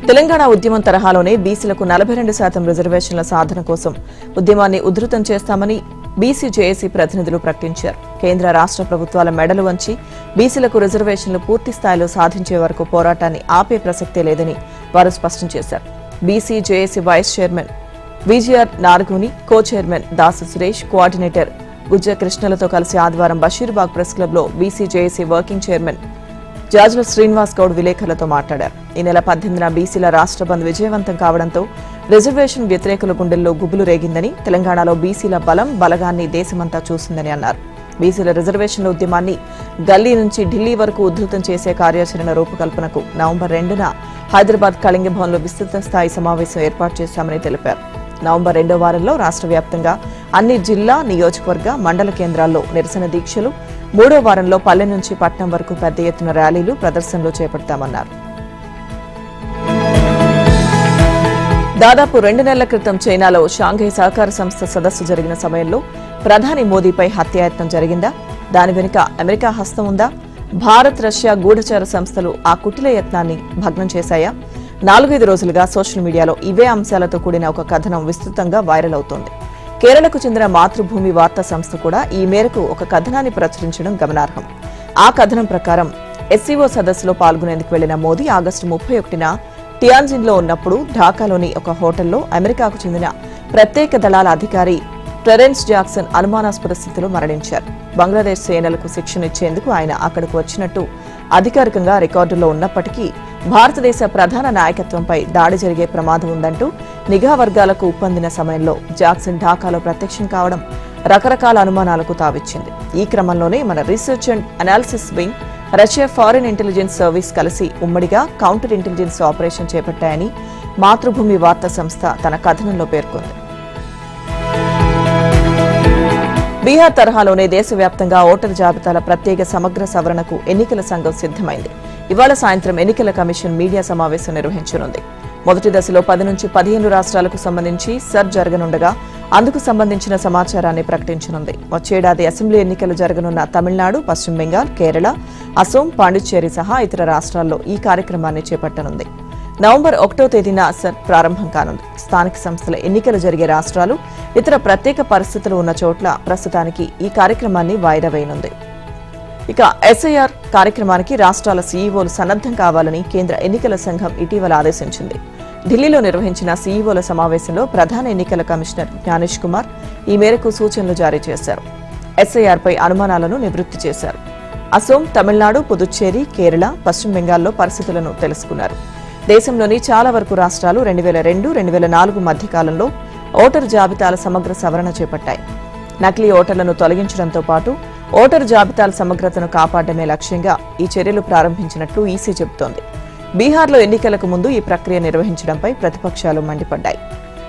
తెలంగాణ ఉద్యమం తరహాలోనే బీసీలకు 42% రిజర్వేషన్ల సాధన కోసం ఉద్యమాన్ని ఉధృతం చేస్తామని బీసీ జేఏసీ ప్రతినిధులు ప్రకటించారు. కేంద్ర రాష్ట్ర ప్రభుత్వాల మెడలు వంచి బీసీలకు రిజర్వేషన్లు పూర్తి స్థాయిలో సాధించే వరకు పోరాటాన్ని ఆపే ప్రసక్తే లేదని వారు స్పష్టం చేశారు. BC JAC vice chairman VGR Narguni, co chairman Dasu Suresh, coordinator Gujja కృష్ణలతో కలిసి ఆదివారం బషీర్బాగ్ ప్రెస్ క్లబ్ లో BC JAC working chairman Jajula Srinivas Goud విలేకరులతో మాట్లాడారు. ఈ నెల 18న బీసీల రాష్ట్ర బంద్ విజయవంతం కావడంతో రిజర్వేషన్ వ్యతిరేకుల గుండెల్లో గుబులు రేగిందని, తెలంగాణలో బీసీల బలగాన్ని దేశమంతా చూసిందని అన్నారు. బీసీల రిజర్వేషన్ల ఉద్యమాన్ని గల్లీ నుంచి ఢిల్లీ వరకు ఉధృతం చేసే కార్యాచరణ రూపకల్పనకు నవంబర్ 2న హైదరాబాద్ కళింగ భవన్లో విస్తృత స్థాయి సమావేశం ఏర్పాటు చేశామని తెలిపారు. నవంబర్ 2వ వారంలో రాష్ట్ర వ్యాప్తంగా అన్ని జిల్లా, నియోజకవర్గ, మండల కేంద్రాల్లో నిరసన దీక్షలు, 3వ వారంలో పల్లె నుంచి పట్నం వరకు పెద్ద ఎత్తున ర్యాలీలు, ప్రదర్శనలు చేపడతామన్నారు. దాదాపు 2 నెలల క్రితం చైనాలో షాంఘై సహకార సంస్థ సదస్సు జరిగిన సమయంలో ప్రధాని మోదీపై హత్యాయత్నం జరిగిందా? దాని వెనుక అమెరికా హస్తం ఉందా? భారత్, రష్యా గూఢచార సంస్థలు ఆ కుటిల యత్నాన్ని భగ్నం చేశాయా? 4-5 రోజులుగా సోషల్ మీడియాలో ఇవే అంశాలతో కూడిన ఒక కథనం విస్తృతంగా వైరల్ అవుతోంది. కేరళకు చెందిన మాతృభూమి వార్తా సంస్థ కూడా ఈ మేరకు ఒక కథనాన్ని ప్రచురించడం గమనార్హం. ఆ కథనం ప్రకారం ఎస్సీఓ సదస్సులో పాల్గొనేందుకు వెళ్లిన మోదీ ఆగస్టు 31న టియాన్జిన్లో ఉన్నప్పుడు ఢాకాలోని ఒక హోటల్లో అమెరికాకు చెందిన ప్రత్యేక దళాల అధికారి టెరెన్స్ జాక్సన్ అనుమానాస్పద స్థితిలో మరణించారు. బంగ్లాదేశ్ సేనలకు శిక్షణ ఇచ్చేందుకు ఆయన అక్కడకు వచ్చినట్టు అధికారికంగా రికార్డుల్లో ఉన్నప్పటికీ భారతదేశ ప్రధాన నాయకత్వంపై దాడి జరిగే ప్రమాదం ఉందంటూ నిఘా వర్గాలకు ఉప్పందిన సమయంలో జాక్సన్ ఢాకాలో ప్రత్యక్షం కావడం రకరకాల అనుమానాలకు తావిచ్చింది. ఈ క్రమంలోనే మన research and analysis wing, Russia foreign intelligence service కలిసి ఉమ్మడిగా కౌంటర్ ఇంటెలిజెన్స్ ఆపరేషన్ చేపట్టాయని మాతృభూమి వార్తా సంస్థ తన కథనంలో పేర్కొంది. బీహార్ తరహాలోనే దేశవ్యాప్తంగా ఓటరు జాబితాల ప్రత్యేక సమగ్ర సవరణకు ఎన్నికల సంఘం సిద్దమైంది. ఇవాళ సాయంత్రం ఎన్నికల కమిషన్ మీడియా సమావేశం నిర్వహించనుంది. మొదటి దశలో 10 నుంచి 15 రాష్ట్రాలకు సంబంధించి సర్చ్ జరగనుండగా అందుకు సంబంధించిన సమాచారాన్ని ప్రకటించనుంది. వచ్చేడాది అసెంబ్లీ ఎన్నికలు జరగనున్న తమిళనాడు, పశ్చిమ బెంగాల్, కేరళ, అసోం, పాండిచ్చేరి సహా ఇతర రాష్ట్రాల్లో ఈ కార్యక్రమాన్ని చేపట్టనుంది. నవంబర్ 1వ తేదీన సర్చ్ ప్రారంభం కానుంది. స్థానిక సంస్థల ఎన్నికలు జరిగే రాష్ట్రాలు, ఇతర ప్రత్యేక పరిస్థితులు ఉన్న చోట్ల ప్రస్తుతానికి ఈ కార్యక్రమాన్ని వాయిదా వేయనుంది. ఇక ఎస్ఐఆర్ కార్యక్రమానికి రాష్ట్రాల సీఈఓలు సన్నద్దం కావాలని కేంద్ర ఎన్నికల సంఘం ఇటీవల ఆదేశించింది. ఢిల్లీలో నిర్వహించిన సీఈఓల సమావేశంలో ప్రధాన ఎన్నికల కమిషనర్ జ్ఞానేష్ కుమార్ ఈ మేరకు సూచనలు జారీ చేశారు. ఎస్ఐఆర్పై అనుమానాలను నివృత్తి చేశారు. అసోం, తమిళనాడు, పుదుచ్చేరి, కేరళ, పశ్చిమ బెంగాల్లో పరిస్థితులను తెలుసుకున్నారు. దేశంలోని చాలా వరకు రాష్ట్రాలు 2002-2004 మధ్యకాలంలో ఓటరు జాబితాల సమగ్ర సవరణ చేపట్టాయి. నకిలీ ఓటర్లను తొలగించడంతో పాటు ఓటరు జాబితాల సమగ్రతను కాపాడమే లక్ష్యంగా ఈ చర్యలు ప్రారంభించినట్లు ఈసీ చెబుతోంది. బీహార్లో ఎన్నికలకు ముందు ఈ ప్రక్రియ నిర్వహించడంపై ప్రతిపక్షాలు మండిపడ్డాయి.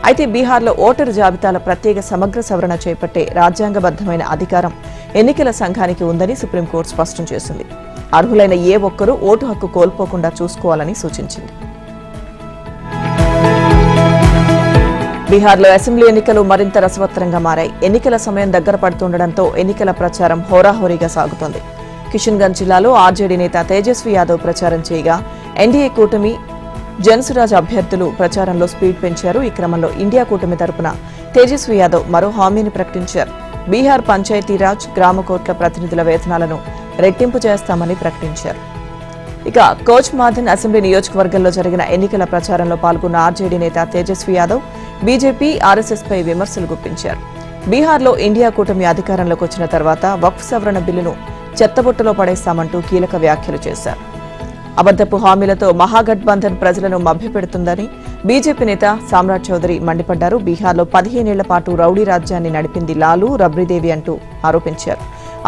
అయితే బీహార్లో ఓటరు జాబితాల ప్రత్యేక సమగ్ర సవరణ చేపట్టే రాజ్యాంగబద్ధమైన అధికారం ఎన్నికల సంఘానికి ఉందని సుప్రీంకోర్టు స్పష్టం చేసింది. అర్హులైన ఏ ఒక్కరూ ఓటు హక్కు కోల్పోకుండా చూసుకోవాలని సూచించింది. బీహార్లో అసెంబ్లీ ఎన్నికలు మరింత రసవత్తరంగా మారాయి. ఎన్నికల సమయం దగ్గర పడుతుండటంతో ఎన్నికల ప్రచారం హోరాహోరీగా సాగుతోంది. కిషన్గంజ్ జిల్లాలో ఆర్జేడీ నేత తేజస్వి యాదవ్ ప్రచారం చేయగా ఎన్డీఏ కూటమి జన్సురాజ్ అభ్యర్థులు ప్రచారంలో స్పీడ్ పెంచారు. ఈ క్రమంలో ఇండియా కూటమి తరపున తేజస్వి యాదవ్ మరో హామీని ప్రకటించారు. బీహార్ పంచాయతీరాజ్ గ్రామ కోర్టుల ప్రతినిధుల వేతనాలను రెట్టింపు చేస్తామని ప్రకటించారు. ఇక కోచ్ మాధన్ అసెంబ్లీ నియోజకవర్గంలో జరిగిన ఎన్నికల ప్రచారంలో పాల్గొన్న ఆర్జేడీ నేత తేజస్వి యాదవ్ బీజేపీ, ఆర్ఎస్ఎస్ పై విమర్శలు గుప్పించారు. బీహార్లో ఇండియా కూటమి అధికారంలోకి వచ్చిన తర్వాత వక్ఫ్ సవరణ బిల్లును చెత్తబుట్టలో పడేస్తామంటూ కీలక వ్యాఖ్యలు చేశారు. అబద్దపు హామీలతో మహాగఠబంధన్ ప్రజలను మభ్యపెడుతుందని బీజేపీ నేత సామ్రాట్ చౌదరి మండిపడ్డారు. బీహార్లో 15 ఏళ్ల పాటు రౌడీ రాజ్యాన్ని నడిపింది లాలూ, రబ్రీదేవి అంటూ ఆరోపించారు.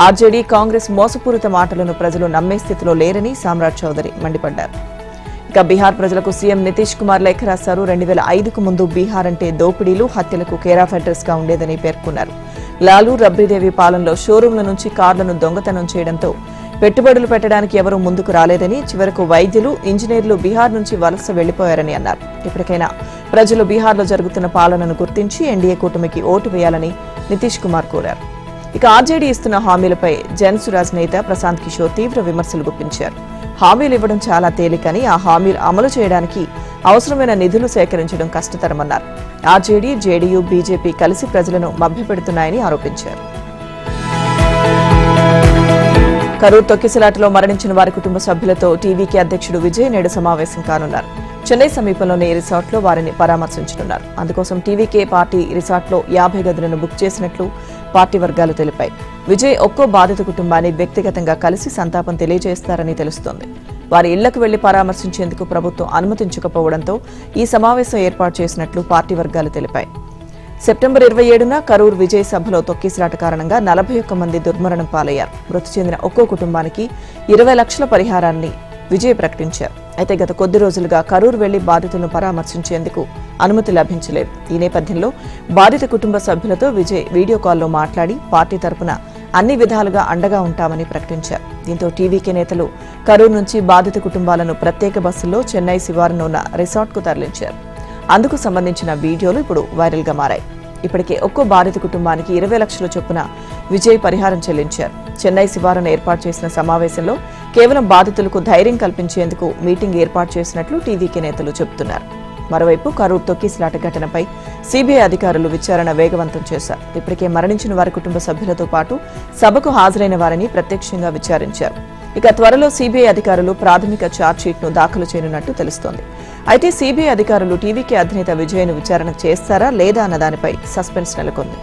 ఆర్జేడీ, కాంగ్రెస్ మోసపూరిత మాటలను ప్రజలు నమ్మే స్థితిలో లేరని సామ్రాట్ చౌదరి మండిపడ్డారు. ఇక బీహార్ ప్రజలకు సీఎం నితీష్ కుమార్ లేఖ రాశారు. 2005కు ముందు బీహార్ అంటే దోపిడీలు, హత్యలకు కేర్ ఆఫ్ అడ్రస్ గా ఉండేదని పేర్కొన్నారు. లాలూ, రబ్రీదేవి పాలనలో షోరూంల నుంచి కార్లను దొంగతనం చేయడంతో పెట్టుబడులు పెట్టడానికి ఎవరూ ముందుకు రాలేదని, చివరకు వైద్యులు, ఇంజనీర్లు బీహార్ నుంచి వలస వెళ్లిపోయారని అన్నారు. ఇప్పటికైనా ప్రజలు బీహార్లో జరుగుతున్న పాలనను గుర్తించి ఎన్డీఏ కూటమికి ఓటు వేయాలని నితీష్ కుమార్ కోరారు. ఇక ఆర్జేడీ ఇస్తున్న హామీలపై జన్సురాజ్ నేత ప్రశాంత్ కిషోర్ తీవ్ర విమర్శలు గుప్పించారు. హామీలు ఇవ్వడం చాలా తేలికని, ఆ హామీలు అమలు చేయడానికి అవసరమైన నిధులు సేకరించడం కష్టతరమన్నారు. ఆర్జేడీ, జేడీయూ, బీజేపీ కలిసి ప్రజలను మభ్యపెడుతున్నాయని ఆరోపించారు. కరూర్ తొక్కిసలాటలో మరణించిన వారి కుటుంబ సభ్యులతో టీవీకే అధ్యక్షుడు విజయ్ నేడు సమావేశం కానున్నారు. చెన్నై సమీపంలోని రిసార్ట్లో వారిని పరామర్శించనున్నారు. అందుకోసం టీవీకే పార్టీ రిసార్ట్లో 50 గదులను బుక్ చేసినట్లు పార్టీ వర్గాలు తెలిపాయి. విజయ్ ఒక్కో బాధిత కుటుంబాన్ని వ్యక్తిగతంగా కలిసి సంతాపం తెలియజేస్తారని తెలుస్తోంది. వారి ఇళ్లకు వెళ్లి పరామర్శించేందుకు ప్రభుత్వం అనుమతించకపోవడంతో ఈ సమావేశం ఏర్పాటు చేసినట్లు పార్టీ వర్గాలు తెలిపాయి. సెప్టెంబర్ 27న కరూర్ విజయ్ సభలో తొక్కిసలాట కారణంగా 41 మంది దుర్మరణం పాలయ్యారు. మృతి చెందిన ఒక్కో కుటుంబానికి 20 లక్షల పరిహారాన్ని విజయ్ ప్రకటించారు. అయితే గత కొద్ది రోజులుగా కరూర్ వెళ్లి బాధితులను పరామర్శించేందుకు అనుమతి లభించలేదు. ఈ నేపథ్యంలో బాధిత కుటుంబ సభ్యులతో విజయ్ వీడియో కాల్లో మాట్లాడి పార్టీ తరపున అన్ని విధాలుగా అండగా ఉంటామని ప్రకటించారు. దీంతో టీవీకే నేతలు కరూర్ నుంచి బాధిత కుటుంబాలను ప్రత్యేక బస్సుల్లో చెన్నై శివారులో ఉన్న రిసార్ట్కు తరలించారు. అందుకు సంబంధించిన వీడియోలు ఇప్పుడు వైరల్ గా మారాయి. ఇప్పటికే ఒక్కో బాధిత కుటుంబానికి 20 లక్షల చొప్పున విజయ్ పరిహారం చెల్లించారు. చెన్నై శివారును ఏర్పాటు చేసిన సమావేశంలో కేవలం బాధితులకు ధైర్యం కల్పించేందుకు మీటింగ్ ఏర్పాటు చేసినట్లు టీవీకే నేతలు చెబుతున్నారు. మరోవైపు కరూర్ తొక్కిసలాట ఘటనపై సీబీఐ అధికారులు విచారణ వేగవంతం చేశారు. ఇప్పటికే మరణించిన వారి కుటుంబ సభ్యులతో పాటు సభకు హాజరైన వారిని ప్రత్యక్షంగా విచారించారు. ఇక త్వరలో సీబీఐ అధికారులు ప్రాథమిక ఛార్జ్షీట్ను దాఖలు చేయనున్నట్టు తెలుస్తోంది. అయితే సీబీఐ అధికారులు టీవీకే అధినేత విజయ్ను విచారణ చేస్తారా లేదా అన్న దానిపై సస్పెన్స్ నెలకొంది.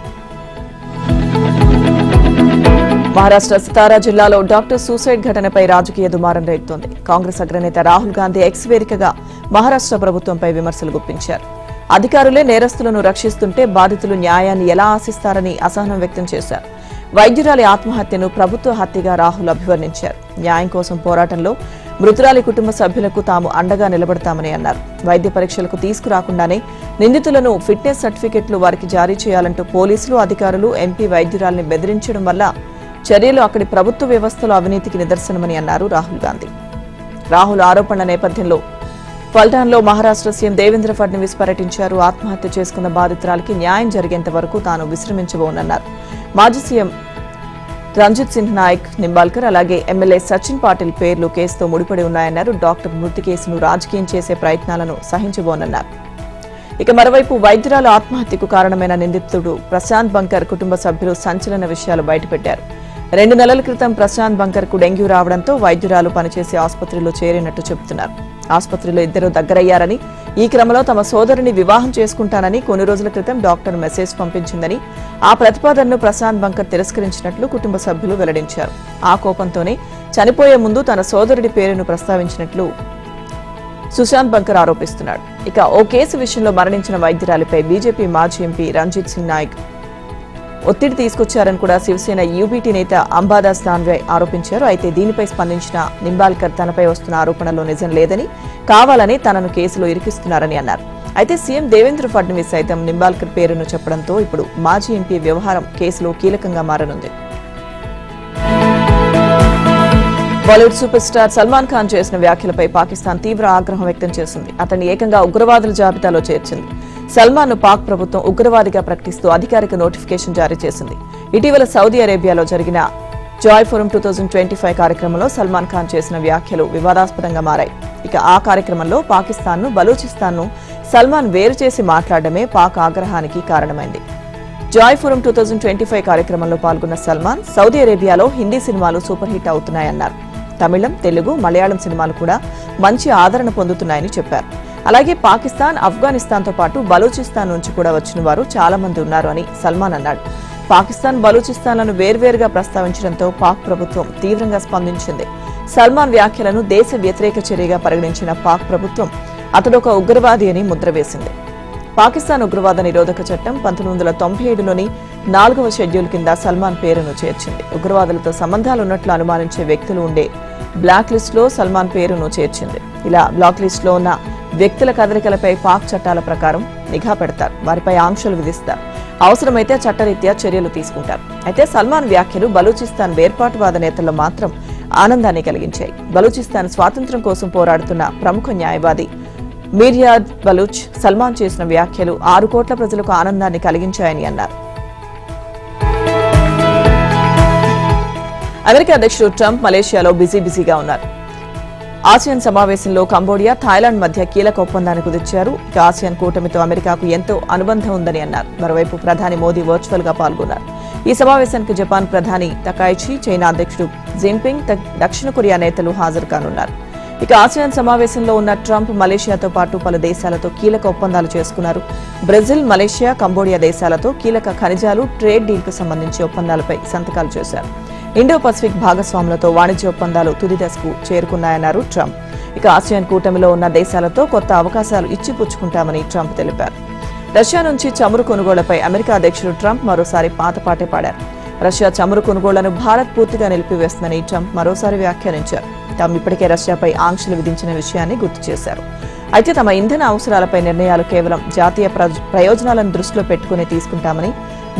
మహారాష్ట్ర సతారా జిల్లాలో డాక్టర్ సూసైడ్ ఘటనపై రాజకీయ దుమారం రేగుతోంది. కాంగ్రెస్ అగ్రనేత రాహుల్ గాంధీ ఎక్స్ వేదికగా మహారాష్ట్ర ప్రభుత్వంపై విమర్శలు గుప్పించారు. అధికారులే నేరస్తులను రక్షిస్తుంటే బాధితులు న్యాయాన్ని ఎలా ఆశిస్తారని అసహనం వ్యక్తం చేశారు. వైద్యురాలి ఆత్మహత్యను ప్రభుత్వ హత్యగా రాహుల్ అభివర్ణించారు. న్యాయం కోసం పోరాటంలో మృతురాలి కుటుంబ సభ్యులకు తాము అండగా నిలబడతామని అన్నారు. వైద్య పరీక్షలకు తీసుకురాకుండానే నిందితులను ఫిట్నెస్ సర్టిఫికెట్లు వారికి జారీ చేయాలంటూ పోలీసులు, అధికారులు, ఎంపీ వైద్యురాలిని బెదిరించడం వల్ల చర్యలు అక్కడి ప్రభుత్వ వ్యవస్థలో అవినీతికి నిదర్శనమని అన్నారు రాహుల్ గాంధీ. రాహుల్ ఆరోపణల నేపథ్యంలో పల్టాన్లో మహారాష్ట్ర సీఎం దేవేంద్ర ఫడ్నవీస్ పర్యటించారు. ఆత్మహత్య చేసుకున్న బాధితురాలికి న్యాయం జరిగేంత వరకు తాను విశ్రమించబోనన్నారు. మాజీ సీఎం రంజిత్ సింగ్ నాయక్ నింబాల్కర్ అలాగే ఎమ్మెల్యే సచిన్ పాటిల్ పేర్లు కేసుతో ముడిపడి ఉన్నాయన్నారు. డాక్టర్ మృతి కేసును రాజకీయం చేసే ప్రయత్నాలను సహించబోనన్నారు. ఇక మరోవైపు వైద్యురాలు ఆత్మహత్యకు కారణమైన నిందితుడు ప్రశాంత్ బంకర్ కుటుంబ సభ్యులు సంచలన విషయాలు బయటపెట్టారు. 2 నెలల క్రితం ప్రశాంత్ బంకర్ కు డెంగ్యూ రావడంతో వైద్యురాలు పనిచేసే ఆసుపత్రిలో చేరినట్టు చెబుతున్నారు. ఆసుపత్రిలో ఇద్దరు దగ్గరయ్యారని, ఈ క్రమంలో తమ సోదరుని వివాహం చేసుకుంటానని కొన్ని రోజుల క్రితం డాక్టర్ మెసేజ్ పంపించిందని, ఆ ప్రతిపాదనను ప్రశాంత్ బంకర్ తిరస్కరించినట్లు కుటుంబ సభ్యులు వెల్లడించారు. ఆ కోపంతోనే చనిపోయే ముందు తన సోదరుడి పేరును ప్రస్తావించినట్లు సుశాంత్ బంకర్ ఆరోపిస్తున్నాడు. ఇక ఓ కేసు విషయంలో మరణించిన వైద్యురాలిపై బీజేపీ మాజీ ఎంపీ రంజిత్ సింగ్ నాయక్ ఒత్తిడి తీసుకొచ్చారని కూడా శివసేన యూబీటీ నేత అంబాదాస్ దాన్వే ఆరోపించారు. అయితే దీనిపై స్పందించిన నింబాల్కర్ తనపై వస్తున్న ఆరోపణలో నిజం లేదని, కావాలని తనను కేసులో ఇరికిస్తున్నారని అన్నారు. అయితే సీఎం దేవేంద్ర ఫడ్నవీస్ సైతం నింబాల్కర్ పేరును చెప్పడంతో ఇప్పుడు మాజీ ఎంపీ వ్యవహారం కేసులో కీలకంగా మారనుంది. బాలీవుడ్ సూపర్ స్టార్ సల్మాన్ ఖాన్ చేసిన వ్యాఖ్యలపై పాకిస్తాన్ తీవ్ర ఆగ్రహం వ్యక్తం చేసింది. అతన్ని ఏకంగా ఉగ్రవాదుల జాబితాలో చేర్చింది. సల్మాన్ ను పాక్ ప్రభుత్వం ఉగ్రవాదిగా ప్రకటిస్తూ అధికారిక నోటిఫికేషన్ జారీ చేసింది. ఇటీవల సౌదీ అరేబియాలో జరిగిన జాయ్ ఫోరం 2025 కార్యక్రమంలో సల్మాన్ ఖాన్ చేసిన వ్యాఖ్యలు వివాదాస్పదంగా మారాయి. ఇక ఆ కార్యక్రమంలో పాకిస్తాన్ను, బలూచిస్తాన్ను సల్మాన్ వేరు చేసి మాట్లాడడమే పాక్ ఆగ్రహానికి కారణమైంది. జాయ్ ఫోరం 2025 కార్యక్రమంలో పాల్గొన్న సల్మాన్ సౌదీ అరేబియాలో హిందీ సినిమాలు సూపర్ హిట్ అవుతున్నాయన్నారు. తమిళం, తెలుగు, మలయాళం సినిమాలు కూడా మంచి ఆదరణ పొందుతున్నాయని చెప్పారు. అలాగే పాకిస్తాన్, ఆఫ్ఘనిస్తాన్తో పాటు బలూచిస్తాన్ నుంచి కూడా వచ్చిన వారు చాలా మంది ఉన్నారు అని సల్మాన్ అన్నాడు. పాకిస్తాన్, బలూచిస్తాన్లను వేర్వేరుగా ప్రస్తావించడంతో పాక్ ప్రభుత్వం తీవ్రంగా స్పందించింది. సల్మాన్ వ్యాఖ్యలను దేశ వ్యతిరేక చర్యగా పరిగణించిన పాక్ ప్రభుత్వం అతడొక ఉగ్రవాది అని ముద్ర వేసింది. పాకిస్తాన్ ఉగ్రవాద నిరోధక చట్టం 1997లోని 4వ షెడ్యూల్ కింద సల్మాన్ పేరును చేర్చింది. ఉగ్రవాదులతో సంబంధాలున్నట్లు అనుమానించే వ్యక్తులు ఉండే బ్లాక్ లిస్టులో సల్మాన్ పేరును చేర్చింది. ఇలా బ్లాక్ లిస్టులో ఉన్న వ్యక్తుల కదలికలపై పాక్ చట్టాల ప్రకారం నిఘా పెడతారు, వారిపై ఆంక్షలు విధిస్తారు, అవసరమైతే చట్టరీత్యా చర్యలు తీసుకుంటారు. అయితే సల్మాన్ వ్యాఖ్యలు బలూచిస్తాన్ వేర్పాటువాద నేతల్లో మాత్రం ఆనందాన్ని కలిగించాయి. బలూచిస్తాన్ స్వాతంత్ర్యం కోసం పోరాడుతున్న ప్రముఖ న్యాయవాది మీర్యాద్ బలూచ్ సల్మాన్ చేసిన వ్యాఖ్యలు 6 కోట్ల ప్రజలకు ఆనందాన్ని కలిగించాయని అన్నారు. అమెరికా అధ్యక్షుడు ట్రంప్ మలేషియాలో బిజీగా ఉన్నారు. ఆసియాన్ సమావేశంలో కంబోడియా, థాయిలాండ్ మధ్య కీలక ఒప్పందాన్ని కుదిర్చారు. ఇక ఆసియాన్ కూటమితో అమెరికాకు ఎంతో అనుబంధం ఉందని అన్నారు. మరోవైపు ప్రధాని మోదీ వర్చువల్ గా పాల్గొన్నారు. ఈ సమావేశానికి జపాన్ ప్రధాని తకాయిచి, చైనా అధ్యక్షుడు జిన్పింగ్, దక్షిణ కొరియా నేతలు హాజరు కానున్నారు. ఇక ఆసియాన్ సమావేశంలో ఉన్న ట్రంప్ మలేషియాతో పాటు పలు దేశాలతో కీలక ఒప్పందాలు చేసుకున్నారు. బ్రెజిల్, మలేషియా, కంబోడియా దేశాలతో కీలక ఖనిజాలు, ట్రేడ్ డీల్కు సంబంధించి ఒప్పందాలపై సంతకాలు చేశారు. ఇండో పసిఫిక్ భాగస్వాములతో వాణిజ్య ఒప్పందాలు తుది దశకు చేరుకున్నాయన్నారు ట్రంప్. ఇక ఆసియాన్ కూటమిలో ఉన్న దేశాలతో కొత్త అవకాశాలు ఇచ్చిపుచ్చుకుంటామని ట్రంప్ తెలిపారు. రష్యా నుంచి చమురు కొనుగోళ్లపై అమెరికా అధ్యక్షుడు ట్రంప్ మరోసారి పాతపాటే పాడారు. రష్యా చమురు కొనుగోళ్లను భారత్ పూర్తిగా నిలిపివేస్తుందని ట్రంప్ మరోసారి వ్యాఖ్యానించారు. తాము ఇప్పటికే రష్యాపై ఆంక్షలు విధించిన విషయాన్ని గుర్తు చేశారు. అయితే తమ ఇంధన అవసరాలపై నిర్ణయాలు కేవలం జాతీయ ప్రయోజనాలను దృష్టిలో పెట్టుకుని తీసుకుంటామని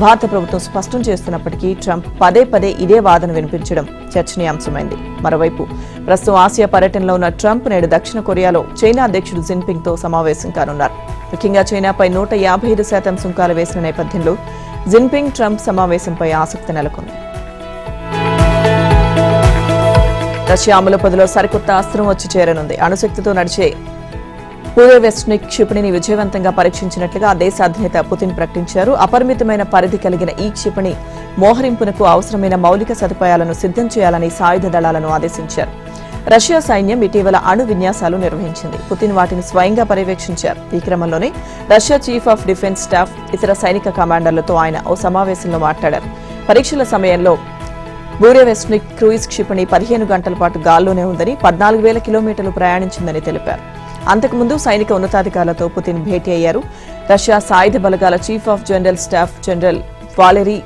భారత ప్రభుత్వం స్పష్టం చేస్తున్నప్పటికీ ట్రంప్ పదే ఇదే వాదన వినిపించడం చర్చనీయాంశమైంది. మరోవైపు ప్రస్తుతం ఆసియా పర్యటనలో ఉన్న ట్రంప్ నేడు దక్షిణ కొరియాలో చైనా అధ్యక్షుడు జిన్పింగ్ తో సమావేశం కానున్నారు. ముఖ్యంగా చైనాపై 155% సుంకాలు వేసిన నేపథ్యంలో జిన్పింగ్ ట్రంప్ సమావేశంపై ఆసక్తి నెలకొంది. రష్యా అమలు పదిలో సరికొత్త అస్త్రం వచ్చి చేరనుంది. అణుశక్తితో నడిచే పూర్వవెస్ట్నిక్ క్షిపణిని విజయవంతంగా పరీక్షించినట్లుగా ఆ దేశ అధినేత పుతిన్ ప్రకటించారు. అపరిమితమైన పరిధి కలిగిన ఈ క్షిపణి మోహరింపునకు అవసరమైన మౌలిక సదుపాయాలను సిద్ధం చేయాలని సాయుధ దళాలను ఆదేశించారు. రష్యా సైన్యం ఇటీవల అణు విన్యాసాలు నిర్వహించింది. పుతిన్ వాటిని స్వయంగా పర్యవేక్షించారు. ఈ క్రమంలోనే Russia chief of defence staff, ఇతర సైనిక కమాండర్లతో ఆయన ఓ సమావేశంలో మాట్లాడారు. పరీక్షల సమయంలో బూరేవెస్ట్నిక్ క్రూయిజ్ క్షిపణి 15 గంటల పాటు గాల్లోనే ఉందని, 14,000 కిలోమీటర్లు ప్రయాణించిందని తెలిపారు. అంతకుముందు సైనిక ఉన్నతాధికారులతో పుతిన్ భేటీ అయ్యారు. రష్యా సాయుధ బలగాల chief of general staff general Valery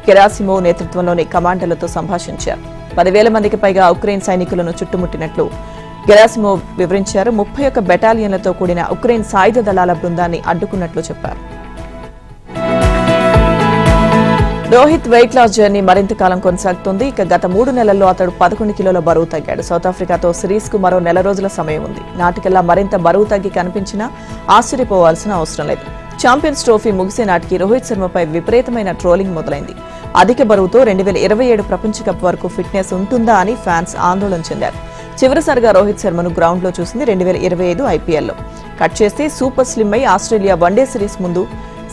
Gerasimov నేతృత్వంలోని కమాండర్లతో సంభాషించారు. 10,000 మందికి పైగా ఉక్రెయిన్ సైనికులను చుట్టుముట్టినట్లు గెరాసిమోవ్ వివరించారు. 31 బెటాలియన్లతో కూడిన ఉక్రెయిన్ సాయుధ దళాల బృందాన్ని అడ్డుకున్నట్లు చెప్పారు. రోహిత్ వెయిట్ లాస్ జర్నీ మరింత కాలం కొనసాగుతోంది. ఇక గత 3 నెలల్లో అతడు 11 కిలోల బరువు తగ్గాడు. సౌత్ ఆఫ్రికాతో సిరీస్ కు మరో నెల రోజుల సమయం ఉంది. నాటికల్లా మరింత బరువు తగ్గి కనిపించినా ఆశ్చర్యపోవాల్సిన అవసరం లేదు. ఛాంపియన్స్ ట్రోఫీ ముగిసే నాటికి రోహిత్ శర్మపై విపరీతమైన ట్రోలింగ్ మొదలైంది. అధిక బరువుతో 2027 ప్రపంచ కప్ వరకు ఫిట్నెస్ ఉంటుందా అని ఫ్యాన్స్ ఆందోళన చెందారు. చివరిసారిగా రోహిత్ శర్మను గ్రౌండ్ లో చూసింది 2025 ఐపీఎల్లో. కట్ చేస్తే సూపర్ స్లిమ్ అయి ఆస్ట్రేలియా వన్డే సిరీస్ ముందు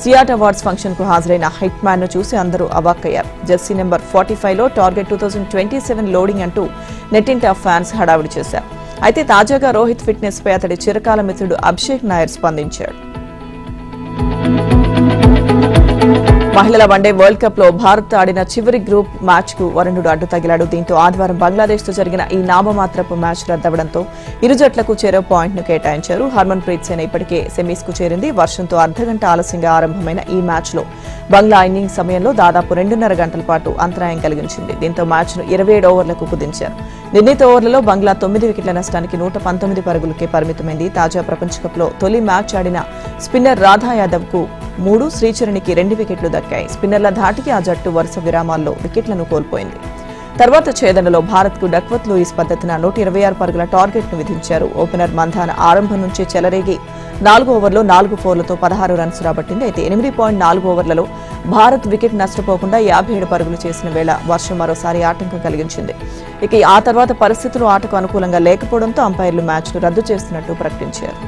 సియాట్ అవార్డ్స్ ఫంక్షన్ కు హాజరైన హైట్ మ్యాన్ ను చూసి అందరూ అవాక్కయ్యారు. జెర్సీ నెంబర్ 45లో టార్గెట్ 2027 లోడింగ్ అంటూ నెట్టింట ఫ్యాన్స్ హడావిడి చేశారు. అయితే తాజాగా రోహిత్ ఫిట్నెస్ పై అతడి చిరకాల మిత్రుడు అభిషేక్ నాయర్ స్పందించాడు. మహిళల వన్డే వరల్డ్ కప్ లో భారత్ ఆడిన చివరి గ్రూప్ మ్యాచ్ కు వరుణుడు అడ్డు తగిలాడు. దీంతో ఆదివారం బంగ్లాదేశ్ తో జరిగిన ఈ నామమాత్రపు మ్యాచ్ రద్దవడంతో ఇరు జట్లకు చెరో పాయింట్ ను కేటాయించారు. హర్మన్ ప్రీత్ సేన ఇప్పటికే సెమీస్ కు చేరింది. వర్షంతో అర్ధగంట ఆలస్యంగా ఆరంభమైన ఈ మ్యాచ్ లో బంగ్లా ఇన్నింగ్స్ సమయంలో దాదాపు 2.5 గంటల పాటు అంతరాయం కలిగించింది. దీంతో మ్యాచ్ ను 27 ఓవర్లకు కుదించారు. నిర్ణీత ఓవర్లలో బంగ్లా 9 వికెట్ల నష్టానికి 119 పరుగులకే పరిమితమైంది. తాజా ప్రపంచ కప్ లో తొలి మ్యాచ్ ఆడిన స్పిన్నర్ రాధా యాదవ్ కు 3, శ్రీచరణికి 2 వికెట్లు దక్కాయి. స్పిన్నర్ల ధాటికి ఆ జట్టు వరుస విరామాల్లో వికెట్లను కోల్పోయింది. తర్వాత ఛేదనలో భారత్కు డక్వర్త్ లూయిస్ పద్ధతిన 126 పరుగుల టార్గెట్ను విధించారు. ఓపెనర్ మంధాన ఆరంభం నుంచే చెలరేగి 4 ఓవర్లో 4 ఫోర్లతో 16 రన్స్ రాబట్టింది. అయితే 8.4 ఓవర్లలో భారత్ వికెట్ నష్టపోకుండా 57 పరుగులు చేసిన వేళ వర్షం మరోసారి ఆటంకం కలిగించింది. ఇక ఆ తర్వాత పరిస్థితులు ఆటకు అనుకూలంగా లేకపోవడంతో అంపైర్లు మ్యాచ్ను రద్దు చేస్తున్నట్టు ప్రకటించారు.